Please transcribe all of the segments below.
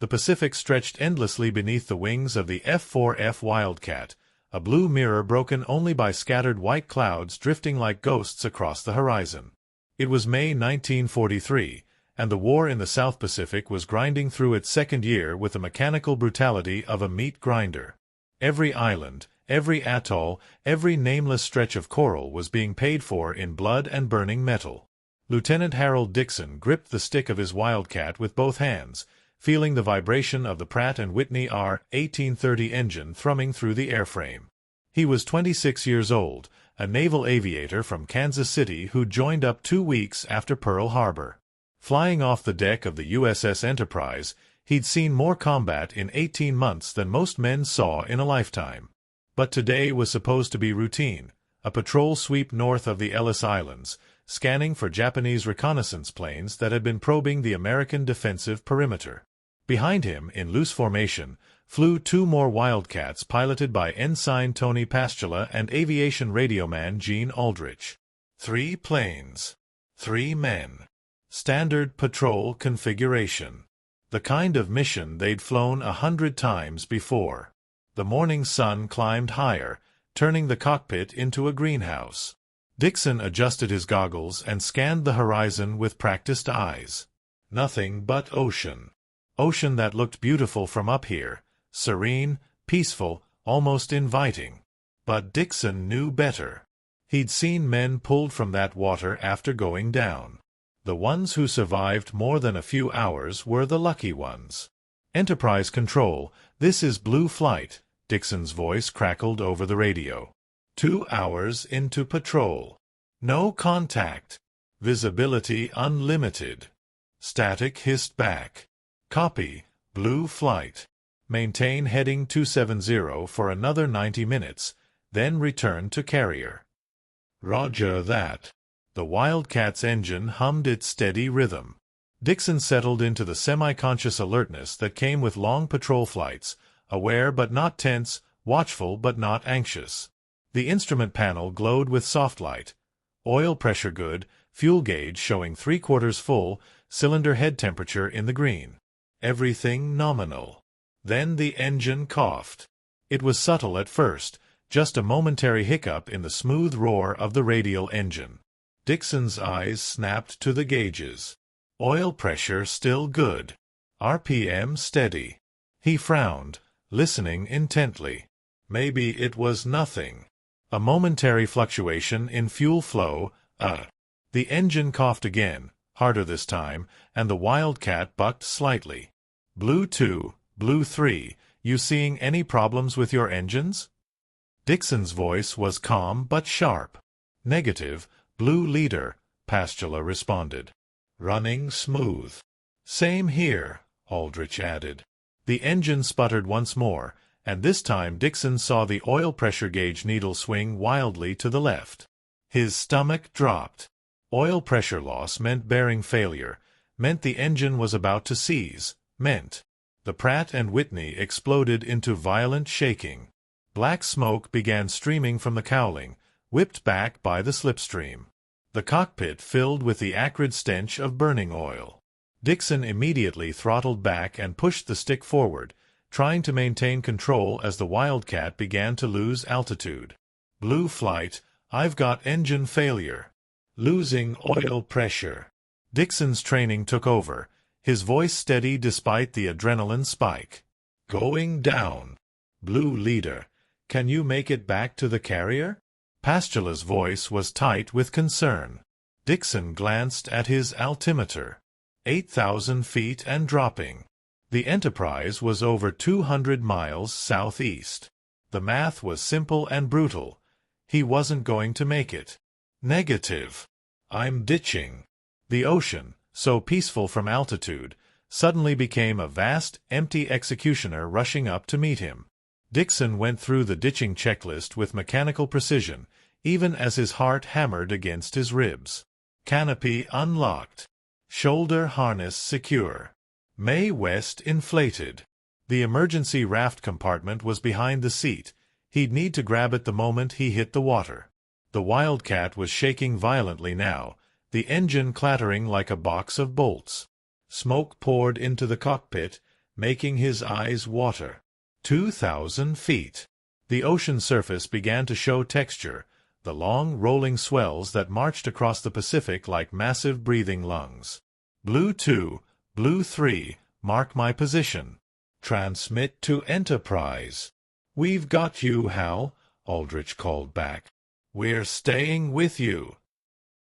The Pacific stretched endlessly beneath the wings of the F-4F Wildcat, a blue mirror broken only by scattered white clouds drifting like ghosts across the horizon. It was May 1943, and the war in the South Pacific was grinding through its second year with the mechanical brutality of a meat grinder. Every island, every atoll, every nameless stretch of coral was being paid for in blood and burning metal. Lieutenant Harold Dixon gripped the stick of his Wildcat with both hands, feeling the vibration of the Pratt & Whitney R-1830 engine thrumming through the airframe. He was 26 years old, a naval aviator from Kansas City who joined up 2 weeks after Pearl Harbor. Flying off the deck of the USS Enterprise, he'd seen more combat in 18 months than most men saw in a lifetime. But today was supposed to be routine, a patrol sweep north of the Ellis Islands, scanning for Japanese reconnaissance planes that had been probing the American defensive perimeter. Behind him, in loose formation, flew 2 more Wildcats piloted by Ensign Tony Pastula and aviation radioman Gene Aldrich. 3 planes. 3 men. Standard patrol configuration. The kind of mission they'd flown 100 times before. The morning sun climbed higher, turning the cockpit into a greenhouse. Dixon adjusted his goggles and scanned the horizon with practiced eyes. Nothing but ocean. Ocean that looked beautiful from up here, serene, peaceful, almost inviting. But Dixon knew better. He'd seen men pulled from that water after going down. The ones who survived more than a few hours were the lucky ones. Enterprise Control, this is Blue Flight, Dixon's voice crackled over the radio. 2 hours into patrol. No contact. Visibility unlimited. Static hissed back. Copy, Blue Flight. Maintain heading 270 for another 90 minutes, then return to carrier. Roger that. The Wildcat's engine hummed its steady rhythm. Dixon settled into the semi-conscious alertness that came with long patrol flights, aware but not tense, watchful but not anxious. The instrument panel glowed with soft light. Oil pressure good, fuel gauge showing 3/4 full, cylinder head temperature in the green. Everything nominal. Then the engine coughed. It was subtle at first, just a momentary hiccup in the smooth roar of the radial engine. Dixon's eyes snapped to the gauges. Oil pressure still good. RPM steady. He frowned, listening intently. Maybe it was nothing. A momentary fluctuation in fuel flow, The engine coughed again, harder this time, and the Wildcat bucked slightly. Blue 2, Blue 3, you seeing any problems with your engines? Dixon's voice was calm but sharp. Negative, Blue Leader, Pastula responded. Running smooth. Same here, Aldrich added. The engine sputtered once more, and this time Dixon saw the oil pressure gauge needle swing wildly to the left. His stomach dropped. Oil pressure loss meant bearing failure, meant the engine was about to seize, meant the Pratt & Whitney exploded into violent shaking. Black smoke began streaming from the cowling, whipped back by the slipstream. The cockpit filled with the acrid stench of burning oil. Dixon immediately throttled back and pushed the stick forward, trying to maintain control as the Wildcat began to lose altitude. Blue Flight, I've got engine failure. Losing oil pressure. Dixon's training took over, his voice steady despite the adrenaline spike. Going down. Blue Leader, can you make it back to the carrier? Pastula's voice was tight with concern. Dixon glanced at his altimeter. 8,000 feet and dropping. The Enterprise was over 200 miles southeast. The math was simple and brutal. He wasn't going to make it. Negative. I'm ditching. The ocean, so peaceful from altitude, suddenly became a vast, empty executioner rushing up to meet him. Dixon went through the ditching checklist with mechanical precision, even as his heart hammered against his ribs. Canopy unlocked. Shoulder harness secure. Mae West inflated. The emergency raft compartment was behind the seat. He'd need to grab it the moment he hit the water. The Wildcat was shaking violently now, the engine clattering like a box of bolts. Smoke poured into the cockpit, making his eyes water. 2,000 feet. The ocean surface began to show texture, the long, rolling swells that marched across the Pacific like massive breathing lungs. Blue 2, Blue 3, mark my position. Transmit to Enterprise. We've got you, Hal, Aldrich called back. We're staying with you.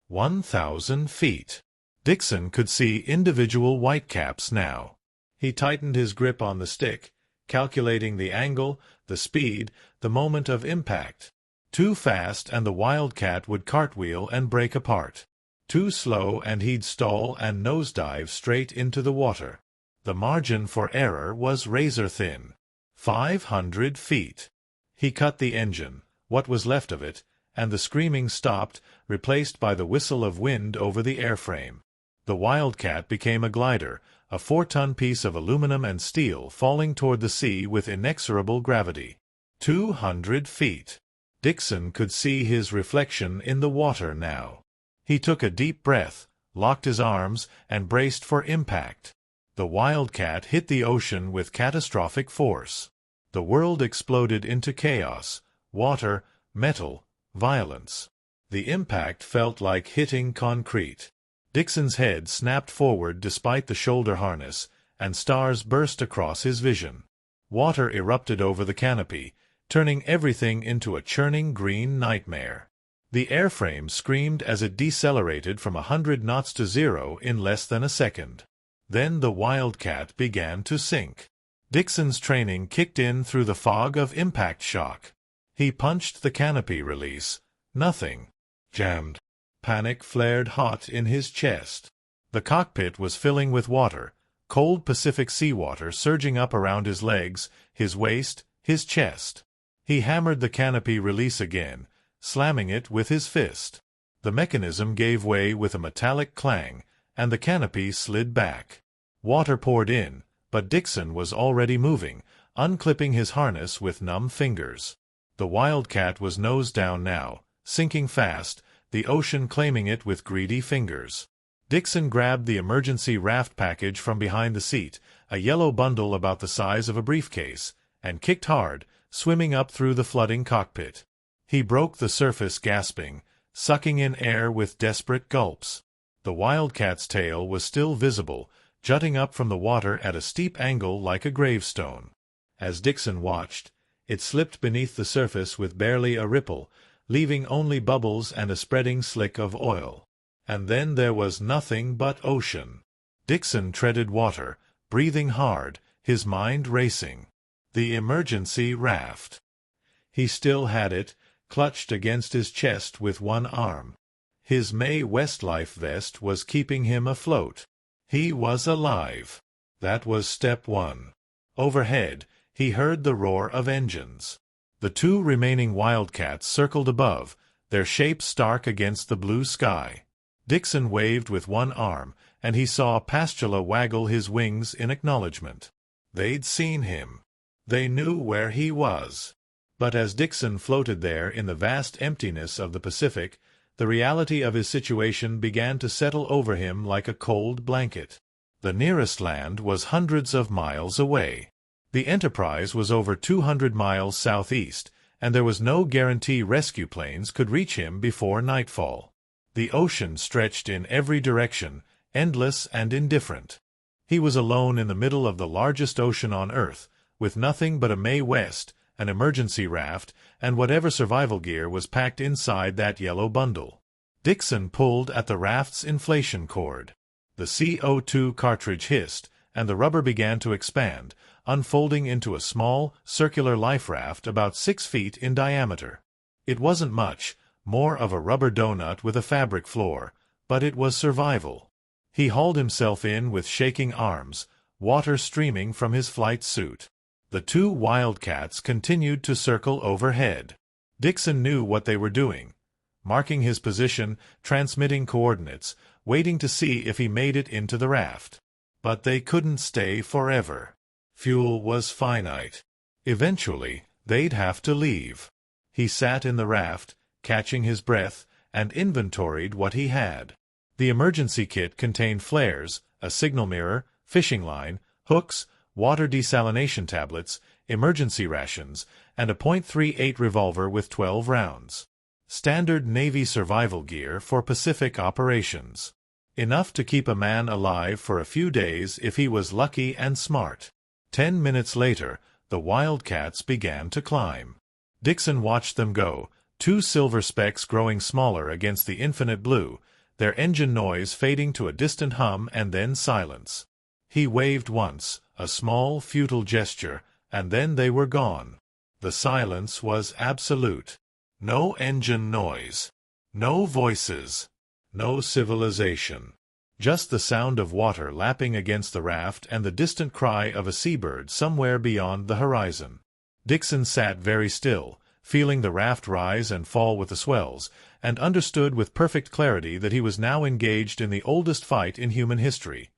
1,000 feet. Dixon could see individual whitecaps now. He tightened his grip on the stick, calculating the angle, the speed, the moment of impact. Too fast and the Wildcat would cartwheel and break apart. Too slow and he'd stall and nosedive straight into the water. The margin for error was razor-thin. 500 feet. He cut the engine, what was left of it, and the screaming stopped, replaced by the whistle of wind over the airframe. The Wildcat became a glider, a 4-ton piece of aluminum and steel falling toward the sea with inexorable gravity. 200 feet. Dixon could see his reflection in the water now. He took a deep breath, locked his arms, and braced for impact. The Wildcat hit the ocean with catastrophic force. The world exploded into chaos, water, metal, violence. The impact felt like hitting concrete. Dixon's head snapped forward despite the shoulder harness, and stars burst across his vision. Water erupted over the canopy, turning everything into a churning green nightmare. The airframe screamed as it decelerated from 100 knots to 0 in less than a second. Then the Wildcat began to sink. Dixon's training kicked in through the fog of impact shock. He punched the canopy release. Nothing. Jammed. Panic flared hot in his chest. The cockpit was filling with water, cold Pacific seawater surging up around his legs, his waist, his chest. He hammered the canopy release again, slamming it with his fist. The mechanism gave way with a metallic clang, and the canopy slid back. Water poured in, but Dixon was already moving, unclipping his harness with numb fingers. The Wildcat was nose down now, sinking fast, the ocean claiming it with greedy fingers. Dixon grabbed the emergency raft package from behind the seat, a yellow bundle about the size of a briefcase, and kicked hard, swimming up through the flooding cockpit. He broke the surface gasping, sucking in air with desperate gulps. The Wildcat's tail was still visible, jutting up from the water at a steep angle like a gravestone. As Dixon watched, it slipped beneath the surface with barely a ripple, leaving only bubbles and a spreading slick of oil. And then there was nothing but ocean. Dixon treaded water, breathing hard, his mind racing. The emergency raft. He still had it, clutched against his chest with one arm. His Mae Westlife vest was keeping him afloat. He was alive. That was step one. Overhead, he heard the roar of engines. The two remaining Wildcats circled above, their shapes stark against the blue sky. Dixon waved with one arm, and he saw Pastula waggle his wings in acknowledgement. They'd seen him. They knew where he was. But as Dixon floated there in the vast emptiness of the Pacific, the reality of his situation began to settle over him like a cold blanket. The nearest land was hundreds of miles away. The Enterprise was over 200 miles southeast, and there was no guarantee rescue planes could reach him before nightfall. The ocean stretched in every direction, endless and indifferent. He was alone in the middle of the largest ocean on Earth, with nothing but a Mae West, an emergency raft, and whatever survival gear was packed inside that yellow bundle. Dixon pulled at the raft's inflation cord. The CO2 cartridge hissed, and the rubber began to expand, unfolding into a small, circular life raft about 6 feet in diameter. It wasn't much, more of a rubber donut with a fabric floor, but it was survival. He hauled himself in with shaking arms, water streaming from his flight suit. The two Wildcats continued to circle overhead. Dixon knew what they were doing, marking his position, transmitting coordinates, waiting to see if he made it into the raft. But they couldn't stay forever. Fuel was finite. Eventually, they'd have to leave. He sat in the raft, catching his breath, and inventoried what he had. The emergency kit contained flares, a signal mirror, fishing line, hooks, water desalination tablets, emergency rations, and a .38 revolver with 12 rounds. Standard Navy survival gear for Pacific operations. Enough to keep a man alive for a few days if he was lucky and smart. 10 minutes later, the Wildcats began to climb. Dixon watched them go, two silver specks growing smaller against the infinite blue, their engine noise fading to a distant hum and then silence. He waved once, a small, futile gesture, and then they were gone. The silence was absolute. No engine noise. No voices. No civilization. Just the sound of water lapping against the raft and the distant cry of a seabird somewhere beyond the horizon. Dixon sat very still, feeling the raft rise and fall with the swells, and understood with perfect clarity that he was now engaged in the oldest fight in human history.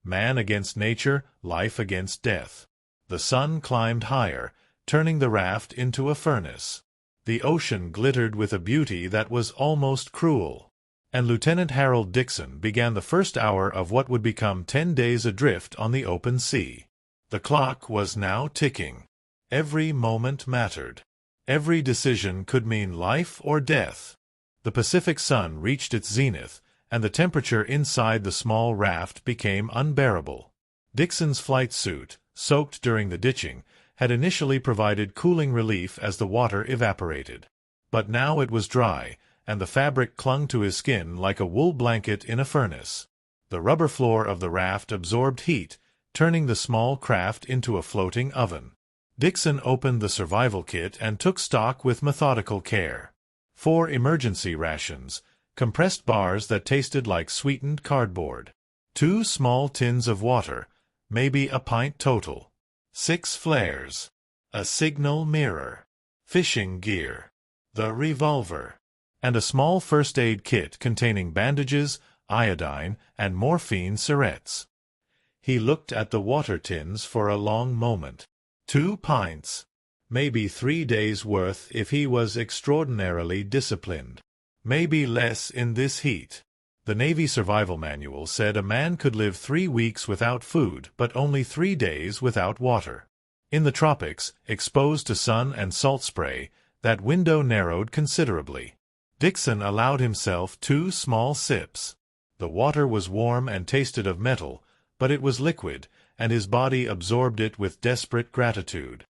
Man against nature, life against death. The sun climbed higher, turning the raft into a furnace. The ocean glittered with a beauty that was almost cruel. And Lieutenant Harold Dixon began the first hour of what would become 10 days adrift on the open sea. The clock was now ticking. Every moment mattered. Every decision could mean life or death. The Pacific sun reached its zenith, and the temperature inside the small raft became unbearable. Dixon's flight suit, soaked during the ditching, had initially provided cooling relief as the water evaporated. But now it was dry, and the fabric clung to his skin like a wool blanket in a furnace. The rubber floor of the raft absorbed heat, turning the small craft into a floating oven. Dixon opened the survival kit and took stock with methodical care. 4 emergency rations, compressed bars that tasted like sweetened cardboard. 2 small tins of water, maybe a pint total. 6 flares. A signal mirror. Fishing gear. The revolver. And a small first aid kit containing bandages, iodine, and morphine syrettes. He looked at the water tins for a long moment. 2 pints. Maybe 3 days' worth if he was extraordinarily disciplined. Maybe less in this heat. The Navy Survival Manual said a man could live 3 weeks without food but only 3 days without water. In the tropics, exposed to sun and salt spray, that window narrowed considerably. Dixon allowed himself 2 small sips. The water was warm and tasted of metal, but it was liquid, and his body absorbed it with desperate gratitude.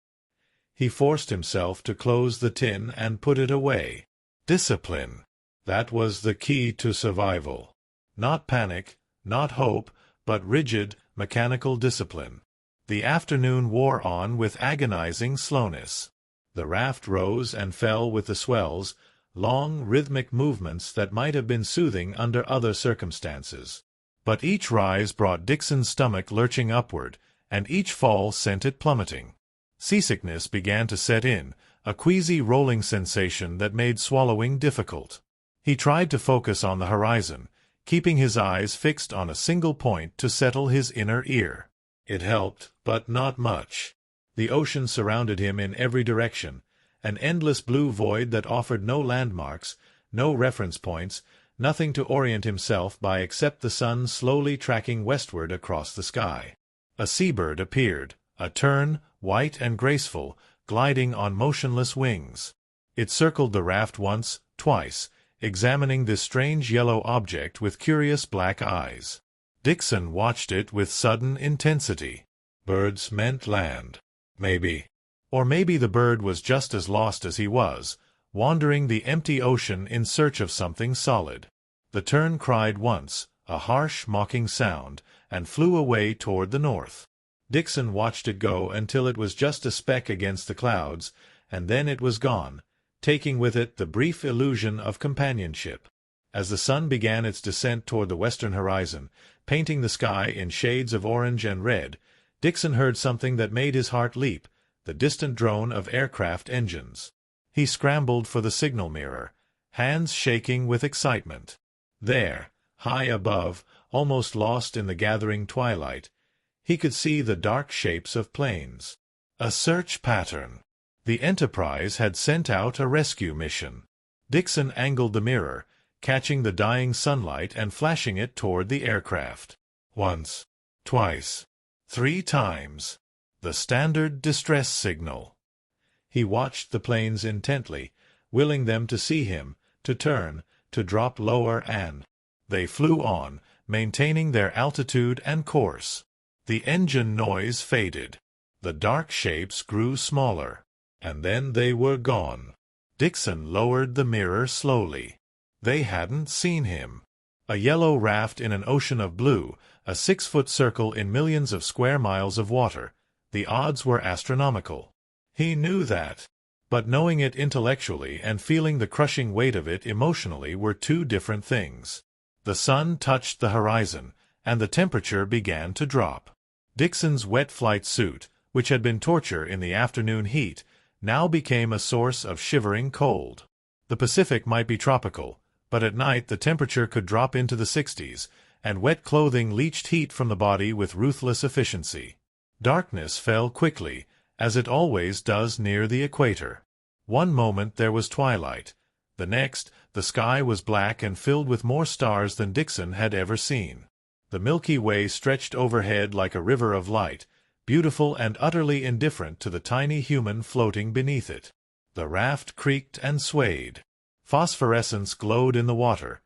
He forced himself to close the tin and put it away. Discipline. That was the key to survival. Not panic, not hope, but rigid, mechanical discipline. The afternoon wore on with agonizing slowness. The raft rose and fell with the swells, long, rhythmic movements that might have been soothing under other circumstances. But each rise brought Dixon's stomach lurching upward, and each fall sent it plummeting. Seasickness began to set in, a queasy rolling sensation that made swallowing difficult. He tried to focus on the horizon, keeping his eyes fixed on a single point to settle his inner ear. It helped, but not much. The ocean surrounded him in every direction, an endless blue void that offered no landmarks, no reference points, nothing to orient himself by except the sun slowly tracking westward across the sky. A seabird appeared, a tern, white and graceful, gliding on motionless wings. It circled the raft once, twice, examining this strange yellow object with curious black eyes. Dixon watched it with sudden intensity. Birds meant land. Maybe. Or maybe the bird was just as lost as he was, wandering the empty ocean in search of something solid. The tern cried once, a harsh, mocking sound, and flew away toward the north. Dixon watched it go until it was just a speck against the clouds, and then it was gone, taking with it the brief illusion of companionship. As the sun began its descent toward the western horizon, painting the sky in shades of orange and red, Dixon heard something that made his heart leap, the distant drone of aircraft engines. He scrambled for the signal mirror, hands shaking with excitement. There, high above, almost lost in the gathering twilight, he could see the dark shapes of planes. A search pattern. The Enterprise had sent out a rescue mission. Dixon angled the mirror, catching the dying sunlight and flashing it toward the aircraft. Once. Twice. 3 times. The standard distress signal. He watched the planes intently, willing them to see him, to turn, to drop lower, and they flew on, maintaining their altitude and course. The engine noise faded. The dark shapes grew smaller. And then they were gone. Dixon lowered the mirror slowly. They hadn't seen him. A yellow raft in an ocean of blue, a 6-foot circle in millions of square miles of water. The odds were astronomical. He knew that. But knowing it intellectually and feeling the crushing weight of it emotionally were two different things. The sun touched the horizon, and the temperature began to drop. Dixon's wet flight suit, which had been torture in the afternoon heat, now became a source of shivering cold. The Pacific might be tropical, but at night the temperature could drop into the 60s, and wet clothing leached heat from the body with ruthless efficiency. Darkness fell quickly, as it always does near the equator. One moment there was twilight. The next, the sky was black and filled with more stars than Dixon had ever seen. The Milky Way stretched overhead like a river of light, beautiful and utterly indifferent to the tiny human floating beneath it. The raft creaked and swayed. Phosphorescence glowed in the water,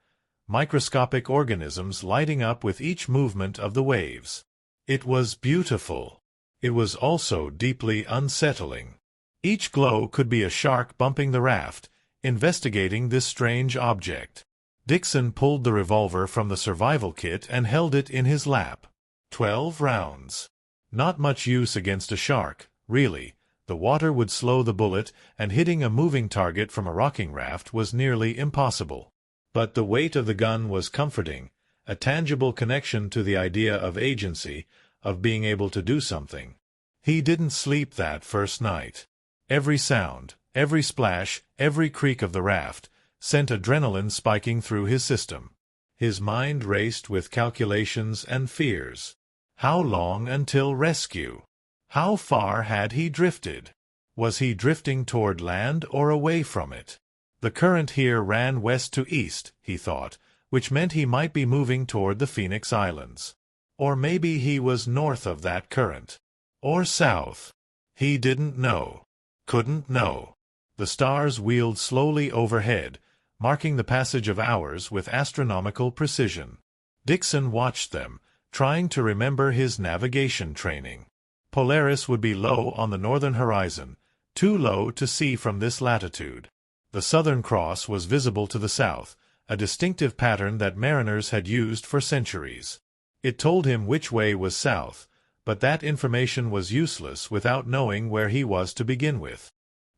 microscopic organisms lighting up with each movement of the waves. It was beautiful. It was also deeply unsettling. Each glow could be a shark bumping the raft, investigating this strange object. Dixon pulled the revolver from the survival kit and held it in his lap. 12 rounds. Not much use against a shark, really. The water would slow the bullet, and hitting a moving target from a rocking raft was nearly impossible. But the weight of the gun was comforting, a tangible connection to the idea of agency, of being able to do something. He didn't sleep that first night. Every sound, every splash, every creak of the raft sent adrenaline spiking through his system. His mind raced with calculations and fears. How long until rescue? How far had he drifted? Was he drifting toward land or away from it? The current here ran west to east, he thought, which meant he might be moving toward the Phoenix Islands. Or maybe he was north of that current. Or south. He didn't know. Couldn't know. The stars wheeled slowly overhead, marking the passage of hours with astronomical precision. Dixon watched them, trying to remember his navigation training. Polaris would be low on the northern horizon, too low to see from this latitude. The Southern Cross was visible to the south, a distinctive pattern that mariners had used for centuries. It told him which way was south, but that information was useless without knowing where he was to begin with.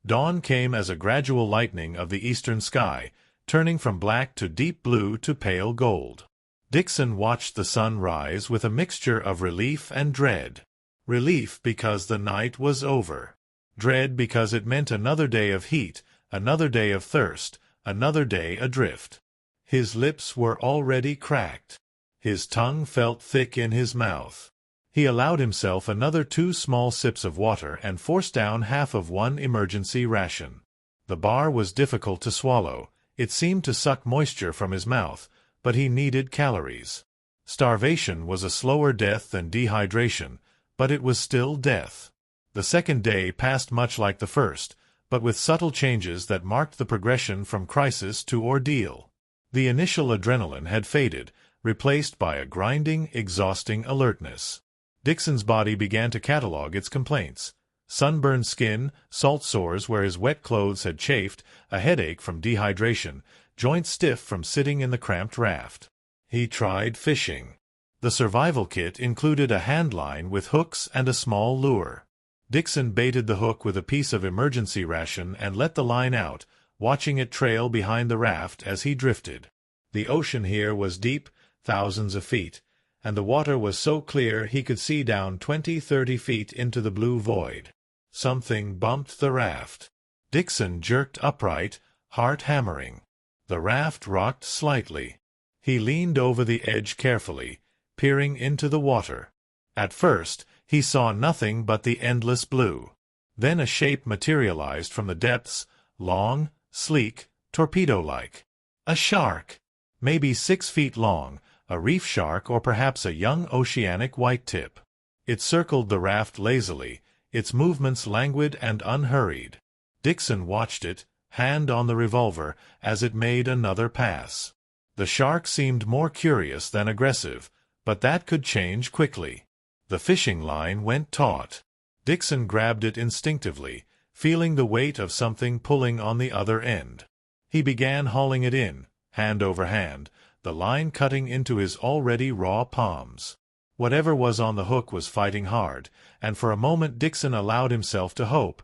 Dawn came as a gradual lightening of the eastern sky, turning from black to deep blue to pale gold. Dixon watched the sun rise with a mixture of relief and dread. Relief because the night was over. Dread because it meant another day of heat, another day of thirst, another day adrift. His lips were already cracked. His tongue felt thick in his mouth. He allowed himself another 2 small sips of water and forced down half of one emergency ration. The bar was difficult to swallow. It seemed to suck moisture from his mouth, but he needed calories. Starvation was a slower death than dehydration, but it was still death. The second day passed much like the first, but with subtle changes that marked the progression from crisis to ordeal. The initial adrenaline had faded, replaced by a grinding, exhausting alertness. Dixon's body began to catalog its complaints. Sunburned skin, salt sores where his wet clothes had chafed, a headache from dehydration, joints stiff from sitting in the cramped raft. He tried fishing. The survival kit included a hand line with hooks and a small lure. Dixon baited the hook with a piece of emergency ration and let the line out, watching it trail behind the raft as he drifted. The ocean here was deep, thousands of feet, and the water was so clear he could see down 20-30 feet into the blue void. Something bumped the raft. Dixon jerked upright, heart hammering. The raft rocked slightly. He leaned over the edge carefully, peering into the water. At first, he saw nothing but the endless blue. Then a shape materialized from the depths, long, sleek, torpedo-like. A shark! Maybe 6 feet long, a reef shark or perhaps a young oceanic white-tip. It circled the raft lazily, its movements languid and unhurried. Dixon watched it, hand on the revolver, as it made another pass. The shark seemed more curious than aggressive, but that could change quickly. The fishing line went taut. Dixon grabbed it instinctively, feeling the weight of something pulling on the other end. He began hauling it in, hand over hand, the line cutting into his already raw palms. Whatever was on the hook was fighting hard, and for a moment Dixon allowed himself to hope.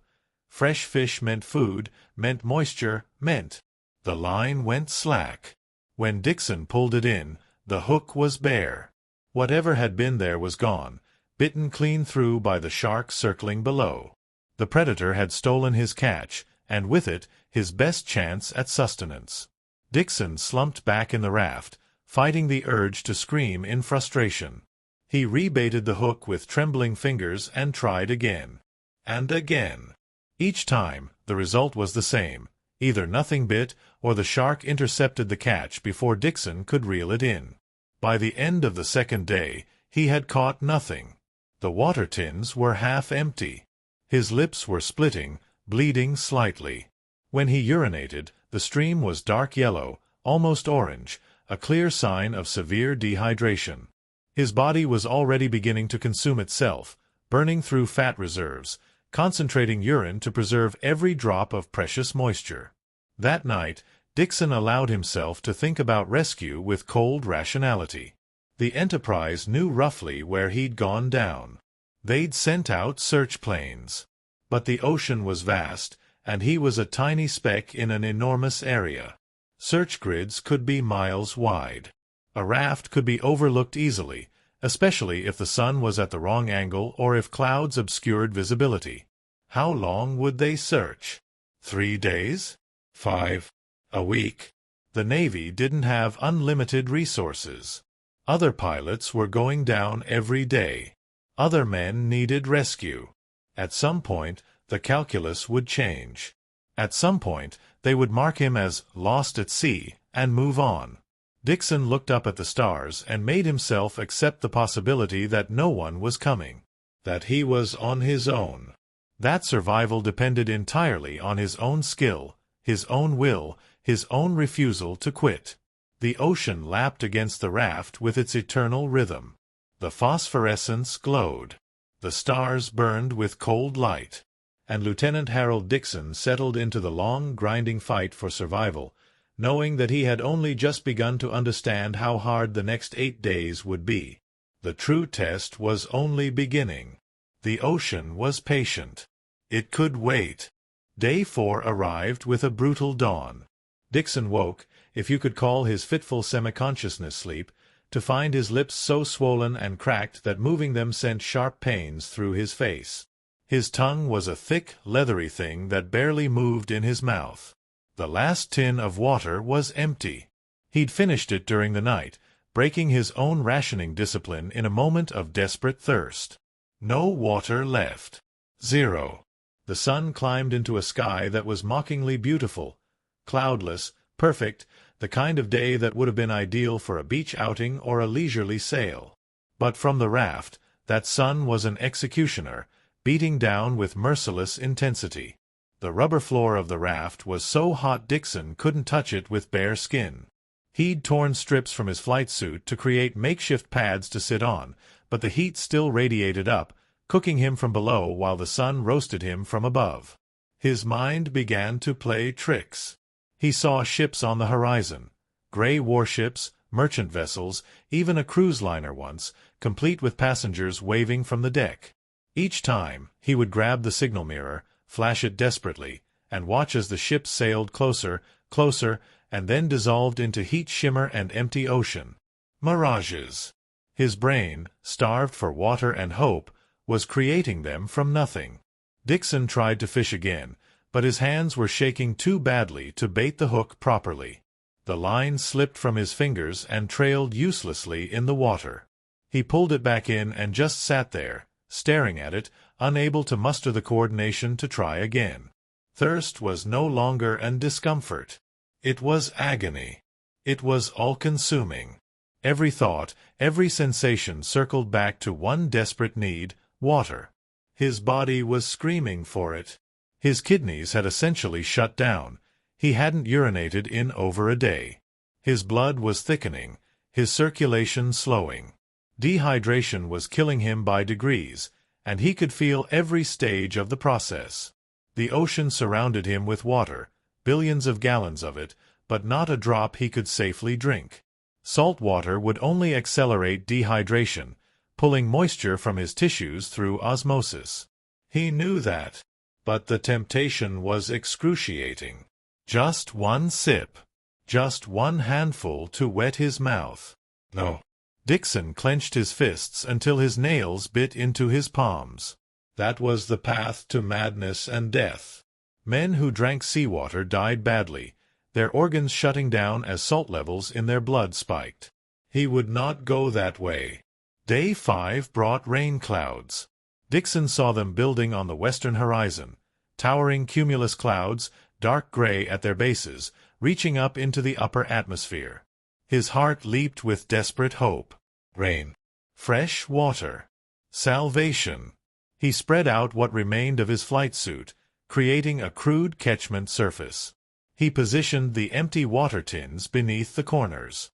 Fresh fish meant food, meant moisture, meant... The line went slack. When Dixon pulled it in, the hook was bare. Whatever had been there was gone, bitten clean through by the shark circling below. The predator had stolen his catch, and with it, his best chance at sustenance. Dixon slumped back in the raft, fighting the urge to scream in frustration. He rebaited the hook with trembling fingers and tried again. And again. Each time, the result was the same. Either nothing bit, or the shark intercepted the catch before Dixon could reel it in. By the end of the second day, he had caught nothing. The water tins were half empty. His lips were splitting, bleeding slightly. When he urinated, the stream was dark yellow, almost orange, a clear sign of severe dehydration. His body was already beginning to consume itself, burning through fat reserves, concentrating urine to preserve every drop of precious moisture. That night, Dixon allowed himself to think about rescue with cold rationality. The Enterprise knew roughly where he'd gone down. They'd sent out search planes. But the ocean was vast, and he was a tiny speck in an enormous area. Search grids could be miles wide. A raft could be overlooked easily, especially if the sun was at the wrong angle or if clouds obscured visibility. How long would they search? 3 days? 5? A week? The Navy didn't have unlimited resources. Other pilots were going down every day. Other men needed rescue. At some point, the calculus would change. At some point, they would mark him as lost at sea and move on. Dixon looked up at the stars and made himself accept the possibility that no one was coming, that he was on his own. That survival depended entirely on his own skill, his own will, his own refusal to quit. The ocean lapped against the raft with its eternal rhythm. The phosphorescence glowed. The stars burned with cold light. And Lieutenant Harold Dixon settled into the long, grinding fight for survival, knowing that he had only just begun to understand how hard the next 8 days would be. The true test was only beginning. The ocean was patient. It could wait. Day 4 arrived with a brutal dawn. Dixon woke, if you could call his fitful semi-consciousness sleep, to find his lips so swollen and cracked that moving them sent sharp pains through his face. His tongue was a thick, leathery thing that barely moved in his mouth. The last tin of water was empty. He'd finished it during the night, breaking his own rationing discipline in a moment of desperate thirst. No water left. 0. The sun climbed into a sky that was mockingly beautiful, cloudless, perfect, the kind of day that would have been ideal for a beach outing or a leisurely sail. But from the raft, that sun was an executioner, beating down with merciless intensity. The rubber floor of the raft was so hot Dixon couldn't touch it with bare skin. He'd torn strips from his flight suit to create makeshift pads to sit on, but the heat still radiated up, cooking him from below while the sun roasted him from above. His mind began to play tricks. He saw ships on the horizon, gray warships, merchant vessels, even a cruise liner once, complete with passengers waving from the deck. Each time, he would grab the signal mirror, flash it desperately, and watch as the ship sailed closer, closer, and then dissolved into heat shimmer and empty ocean. Mirages. His brain, starved for water and hope, was creating them from nothing. Dixon tried to fish again, but his hands were shaking too badly to bait the hook properly. The line slipped from his fingers and trailed uselessly in the water. He pulled it back in and just sat there, staring at it, unable to muster the coordination to try again. Thirst was no longer an discomfort. It was agony. It was all-consuming. Every thought, every sensation circled back to one desperate need: water. His body was screaming for it. His kidneys had essentially shut down. He hadn't urinated in over a day. His blood was thickening, his circulation slowing. Dehydration was killing him by degrees, and he could feel every stage of the process. The ocean surrounded him with water, billions of gallons of it, but not a drop he could safely drink. Salt water would only accelerate dehydration, pulling moisture from his tissues through osmosis. He knew that. But the temptation was excruciating. Just one sip. Just one handful to wet his mouth. No. Dixon clenched his fists until his nails bit into his palms. That was the path to madness and death. Men who drank seawater died badly, their organs shutting down as salt levels in their blood spiked. He would not go that way. Day 5 brought rain clouds. Dixon saw them building on the western horizon, towering cumulus clouds, dark gray at their bases, reaching up into the upper atmosphere. His heart leaped with desperate hope. Rain. Fresh water. Salvation. He spread out what remained of his flight suit, creating a crude catchment surface. He positioned the empty water tins beneath the corners.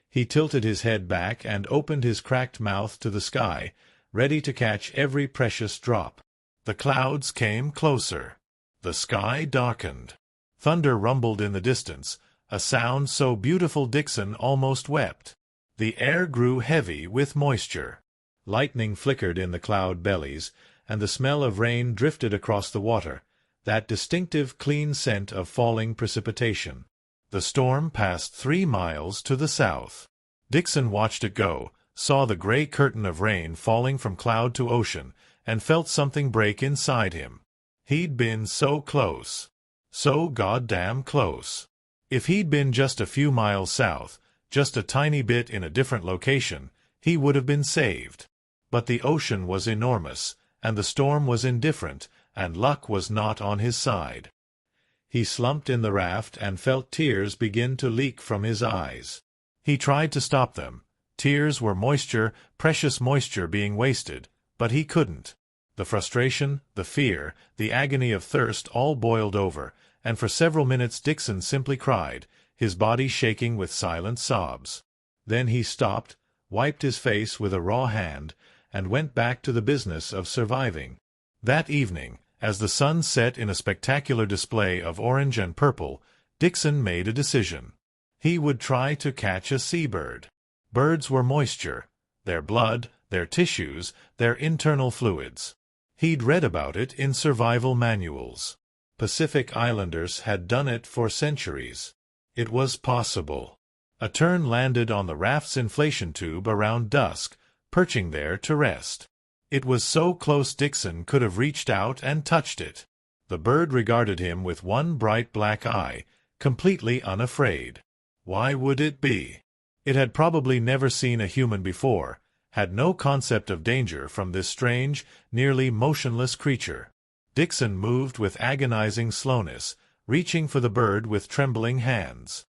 He tilted his head back and opened his cracked mouth to the sky, ready to catch every precious drop. The clouds came closer. The sky darkened. Thunder rumbled in the distance, a sound so beautiful Dixon almost wept. The air grew heavy with moisture. Lightning flickered in the cloud bellies, and the smell of rain drifted across the water, that distinctive clean scent of falling precipitation. The storm passed 3 miles to the south. Dixon watched it go, saw the gray curtain of rain falling from cloud to ocean, and felt something break inside him. He'd been so close. So goddamn close. If he'd been just a few miles south, just a tiny bit in a different location, he would have been saved. But the ocean was enormous, and the storm was indifferent, and luck was not on his side. He slumped in the raft and felt tears begin to leak from his eyes. He tried to stop them. Tears were moisture, precious moisture being wasted, but he couldn't. The frustration, the fear, the agony of thirst all boiled over, and for several minutes Dixon simply cried, his body shaking with silent sobs. Then he stopped, wiped his face with a raw hand, and went back to the business of surviving. That evening, as the sun set in a spectacular display of orange and purple, Dixon made a decision. He would try to catch a seabird. Birds were moisture, their blood, their tissues, their internal fluids. He'd read about it in survival manuals. Pacific Islanders had done it for centuries. It was possible. A tern landed on the raft's inflation tube around dusk, perching there to rest. It was so close Dixon could have reached out and touched it. The bird regarded him with one bright black eye, completely unafraid. Why would it be? It had probably never seen a human before, had no concept of danger from this strange, nearly motionless creature. Dixon moved with agonizing slowness, reaching for the bird with trembling hands.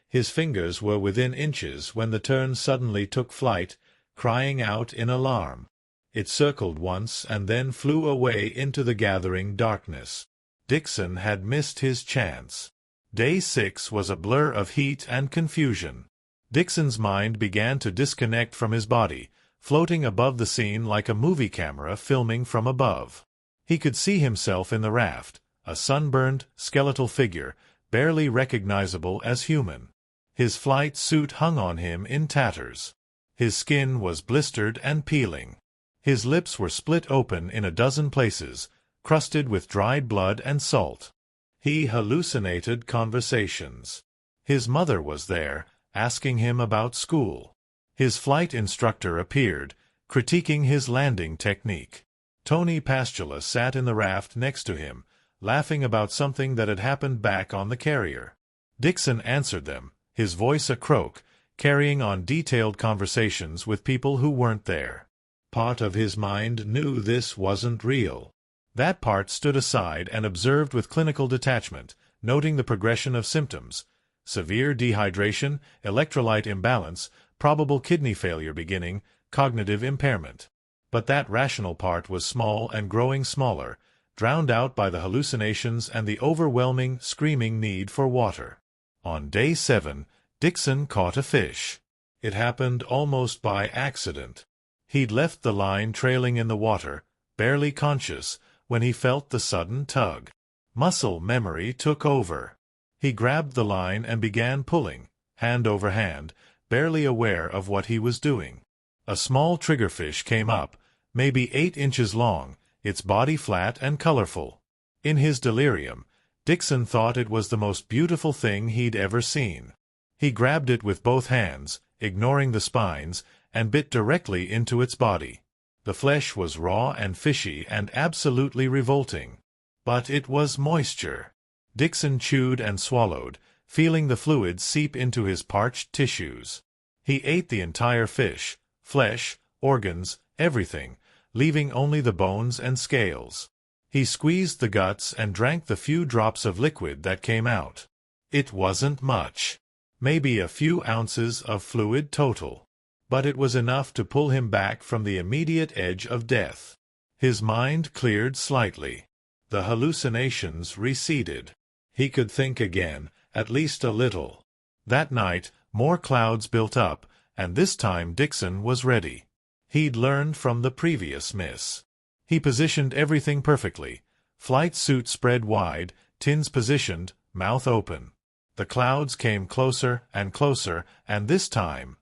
His fingers were within inches when the tern suddenly took flight, crying out in alarm. It circled once and then flew away into the gathering darkness. Dixon had missed his chance. Day 6 was a blur of heat and confusion. Dixon's mind began to disconnect from his body, floating above the scene like a movie camera filming from above. He could see himself in the raft, a sunburned, skeletal figure, barely recognizable as human. His flight suit hung on him in tatters. His skin was blistered and peeling. His lips were split open in a dozen places, crusted with dried blood and salt. He hallucinated conversations. His mother was there, asking him about school. His flight instructor appeared, critiquing his landing technique. Tony Pastula sat in the raft next to him, laughing about something that had happened back on the carrier. Dixon answered them, his voice a croak, carrying on detailed conversations with people who weren't there. Part of his mind knew this wasn't real. That part stood aside and observed with clinical detachment, noting the progression of symptoms: severe dehydration, electrolyte imbalance, probable kidney failure beginning, cognitive impairment. But that rational part was small and growing smaller, drowned out by the hallucinations and the overwhelming, screaming need for water. On day 7, Dixon caught a fish. It happened almost by accident. He'd left the line trailing in the water, barely conscious, when he felt the sudden tug. Muscle memory took over. He grabbed the line and began pulling, hand over hand, barely aware of what he was doing. A small triggerfish came up, maybe 8 inches long, its body flat and colorful. In his delirium, Dixon thought it was the most beautiful thing he'd ever seen. He grabbed it with both hands, ignoring the spines, and bit directly into its body. The flesh was raw and fishy and absolutely revolting. But it was moisture. Dixon chewed and swallowed, feeling the fluid seep into his parched tissues. He ate the entire fish, flesh, organs, everything, leaving only the bones and scales. He squeezed the guts and drank the few drops of liquid that came out. It wasn't much. Maybe a few ounces of fluid total. But it was enough to pull him back from the immediate edge of death. His mind cleared slightly. The hallucinations receded. He could think again, at least a little. That night, more clouds built up, and this time Dixon was ready. He'd learned from the previous miss. He positioned everything perfectly. Flight suit spread wide, tins positioned, mouth open. The clouds came closer and closer, and this time,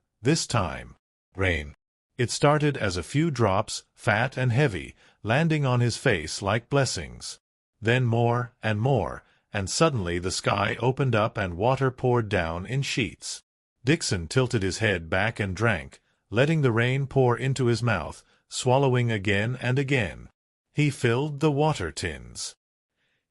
rain. It started as a few drops, fat and heavy, landing on his face like blessings. Then more, and suddenly the sky opened up and water poured down in sheets. Dixon tilted his head back and drank, letting the rain pour into his mouth, swallowing again and again. He filled the water tins.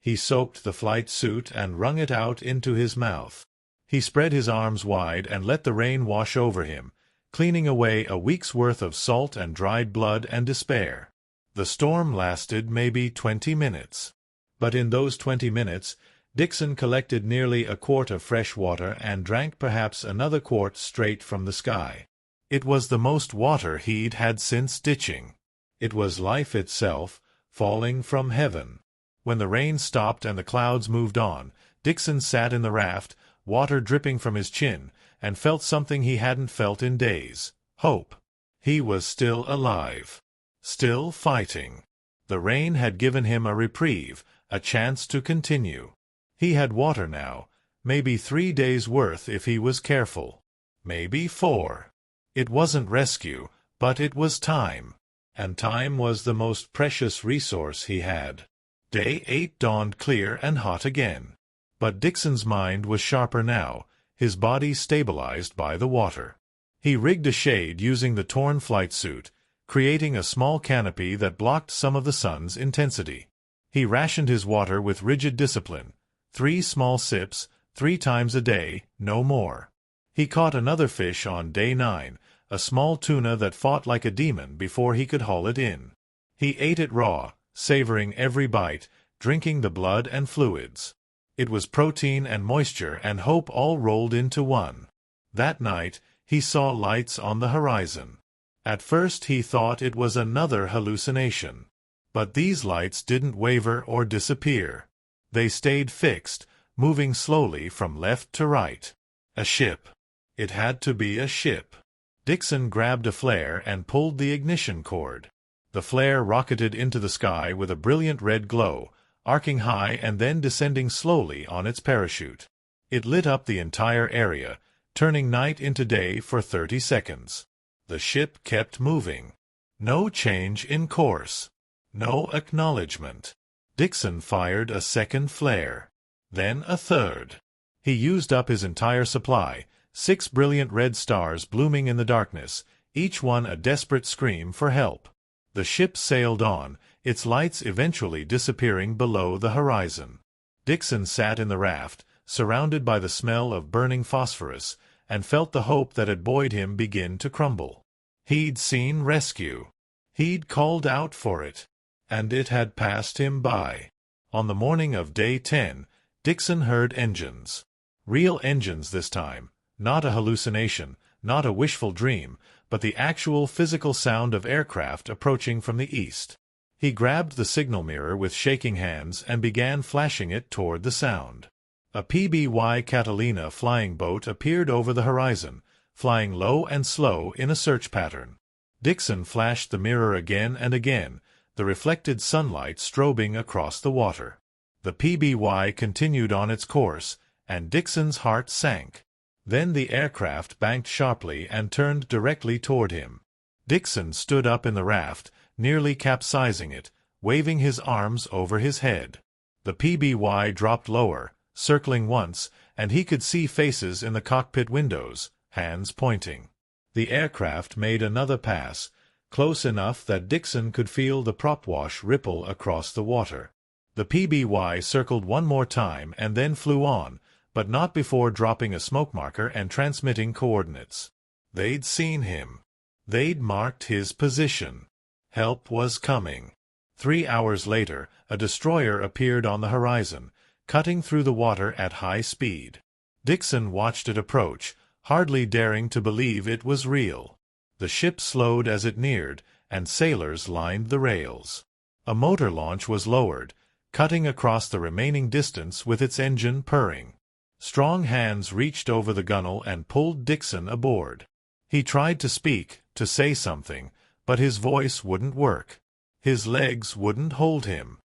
He soaked the flight suit and wrung it out into his mouth. He spread his arms wide and let the rain wash over him, cleaning away a week's worth of salt and dried blood and despair. The storm lasted maybe 20 minutes. But in those 20 minutes, Dixon collected nearly a quart of fresh water and drank perhaps another quart straight from the sky. It was the most water he'd had since ditching. It was life itself, falling from heaven. When the rain stopped and the clouds moved on, Dixon sat in the raft, water dripping from his chin, and felt something he hadn't felt in days: hope. He was still alive. Still fighting. The rain had given him a reprieve, a chance to continue. He had water now, maybe 3 days' worth if he was careful. Maybe 4. It wasn't rescue, but it was time. And time was the most precious resource he had. Day 8 dawned clear and hot again. But Dixon's mind was sharper now, his body stabilized by the water. He rigged a shade using the torn flight suit, creating a small canopy that blocked some of the sun's intensity. He rationed his water with rigid discipline, 3 small sips, 3 times a day, no more. He caught another fish on day 9, a small tuna that fought like a demon before he could haul it in. He ate it raw, savoring every bite, drinking the blood and fluids. It was protein and moisture and hope all rolled into one. That night, he saw lights on the horizon. At first he thought it was another hallucination. But these lights didn't waver or disappear. They stayed fixed, moving slowly from left to right. A ship. It had to be a ship. Dixon grabbed a flare and pulled the ignition cord. The flare rocketed into the sky with a brilliant red glow, arcing high and then descending slowly on its parachute. It lit up the entire area, turning night into day for 30 seconds. The ship kept moving. No change in course. No acknowledgement. Dixon fired a second flare. Then a third. He used up his entire supply, 6 brilliant red stars blooming in the darkness, each one a desperate scream for help. The ship sailed on, its lights eventually disappearing below the horizon. Dixon sat in the raft, surrounded by the smell of burning phosphorus, and felt the hope that had buoyed him begin to crumble. He'd seen rescue. He'd called out for it. And it had passed him by. On the morning of day 10, Dixon heard engines. Real engines this time, not a hallucination, not a wishful dream, but the actual physical sound of aircraft approaching from the east. He grabbed the signal mirror with shaking hands and began flashing it toward the sound. A PBY Catalina flying boat appeared over the horizon, flying low and slow in a search pattern. Dixon flashed the mirror again and again, the reflected sunlight strobing across the water. The PBY continued on its course, and Dixon's heart sank. Then the aircraft banked sharply and turned directly toward him. Dixon stood up in the raft, nearly capsizing it, waving his arms over his head. The PBY dropped lower, circling once, and he could see faces in the cockpit windows, hands pointing. The aircraft made another pass, close enough that Dixon could feel the prop wash ripple across the water. The PBY circled one more time and then flew on, but not before dropping a smoke marker and transmitting coordinates. They'd seen him. They'd marked his position. Help was coming. 3 hours later, a destroyer appeared on the horizon, cutting through the water at high speed. Dixon watched it approach, hardly daring to believe it was real. The ship slowed as it neared, and sailors lined the rails. A motor launch was lowered, cutting across the remaining distance with its engine purring. Strong hands reached over the gunwale and pulled Dixon aboard. He tried to speak, to say something, but his voice wouldn't work. His legs wouldn't hold him.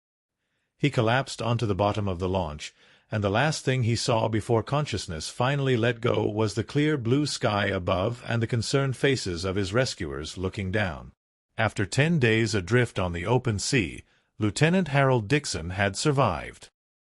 He collapsed onto the bottom of the launch, and the last thing he saw before consciousness finally let go was the clear blue sky above and the concerned faces of his rescuers looking down. After 10 days adrift on the open sea, Lieutenant Harold Dixon had survived.